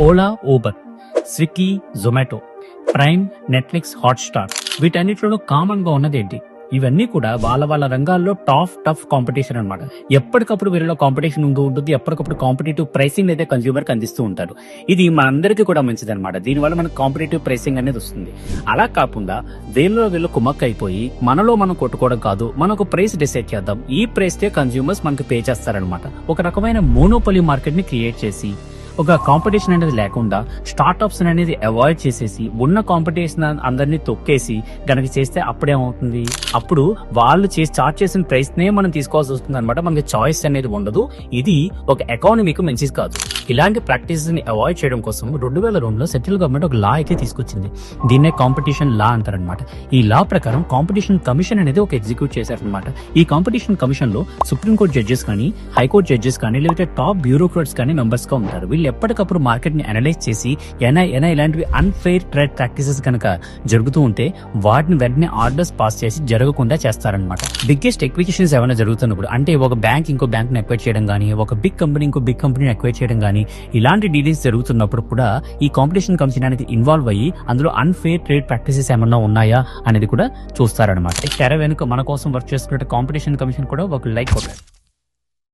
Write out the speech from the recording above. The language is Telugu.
Ola, Uber, Swiggy, Zomato, prime, Netflix, Hotstar వీటన్నిటిలో కామన్ గా ఉన్నది ఏంటి? ఇవన్నీ కూడా వాళ్ళ రంగాల్లో టఫ్ కాంపిటీషన్ అన్నమాట. ఎప్పటికప్పుడు వీరిలో కాంపిటీషన్ ఉంటుంది. ఎప్పటికప్పుడు కాంపిటేటివ్ ప్రైసింగ్ అయితే కన్స్యూమర్ కి అందిస్తూ ఉంటారు. ఇది మనందరికీ కూడా మంచిది అనమాట. దీనివల్ల మనకు కాంపిటేటివ్ ప్రైసింగ్ అనేది వస్తుంది. అలా కాకుండా వీళ్ళు కుమ్మక్క అయిపోయి మనలో మనం కొట్టుకోవడం కాదు, మనకు ప్రైస్ డిసైడ్ చేద్దాం, ఈ ప్రైస్ కే కన్స్యూమర్స్ మనకు పే చేస్తారనమాట. ఒక రకమైన మోనోపోలీ మార్కెట్ ని క్రియేట్ చేసి ఒక కాంపిటీషన్ అనేది లేకుండా స్టార్ట్అప్స్ అనేది అవాయిడ్ చేసేసి ఉన్న కాంపిటీషన్ అందరినీ తొక్కేసి గనక చేస్తే అప్పుడేమవుతుంది? అప్పుడు వాళ్ళు స్టార్ట్ చేసిన ప్రైస్ నే మనం తీసుకోవాల్సి వస్తుంది అనమాట. మనకి చాయిస్ అనేది ఉండదు. ఇది ఒక ఎకానమీకి మంచిది కాదు. ఇలాంటి ప్రాక్టీసెస్ ని అవాయిడ్ చేయడం కోసం 2002లో సెంట్రల్ గవర్నమెంట్ ఒక లా అయితే తీసుకొచ్చింది. దీన్నే కాంపిటీషన్ లా అంటారనమాట. ఈ లా ప్రకారం కాంపిటీషన్ కమిషన్ అనేది ఒక ఎగ్జిక్యూట్ చేశారనమాట. ఈ కాంపిటీషన్ కమిషన్ లో సుప్రీంకోర్టు జడ్జెస్ కానీ, హైకోర్టు జడ్జెస్ కానీ, లేకపోతే టాప్ బ్యూరోక్రాట్స్ కానీ మెంబర్స్ గా ఉంటారు. వీళ్ళు ఎప్పటికప్పుడు మార్కెట్ ని అనలైజ్ చేసి ఇలాంటివి అన్ఫెయిర్ ట్రేడ్ ప్రాక్టీసెస్ కనుక జరుగుతూ ఉంటే వాటిని వెంటనే ఆర్డర్స్ పాస్ చేసి జరగకుండా చేస్తారనమాట. బిగ్గెస్ట్ ఎక్విజిషన్స్ ఏమైనా జరుగుతున్నప్పుడు, అంటే ఒక బ్యాంక్ ఇంకో బ్యాంక్ ని ఎక్వైర్ చేయడం కానీ, ఒక బిగ్ కంపెనీ ఇంకో బిగ్ కంపెనీని ఎక్వైర్ చేయడం కానీ, ఇలాంటి డీలింగ్స్ జరుగుతున్నప్పుడు కూడా ఈ కాంపిటీషన్ కమిషన్ అనేది ఇన్వాల్వ్ అయ్యి అందులో అన్ఫెయిర్ ట్రేడ్ ప్రాక్టీసెస్ ఏమన్నా ఉన్నాయా అనేది కూడా చూస్తారనమాట. తెర వెనుక మన కోసం వర్క్ చేసుకునే కాంపిటీషన్ కమిషన్ కూడా ఒక లైక్ కొట్టారు.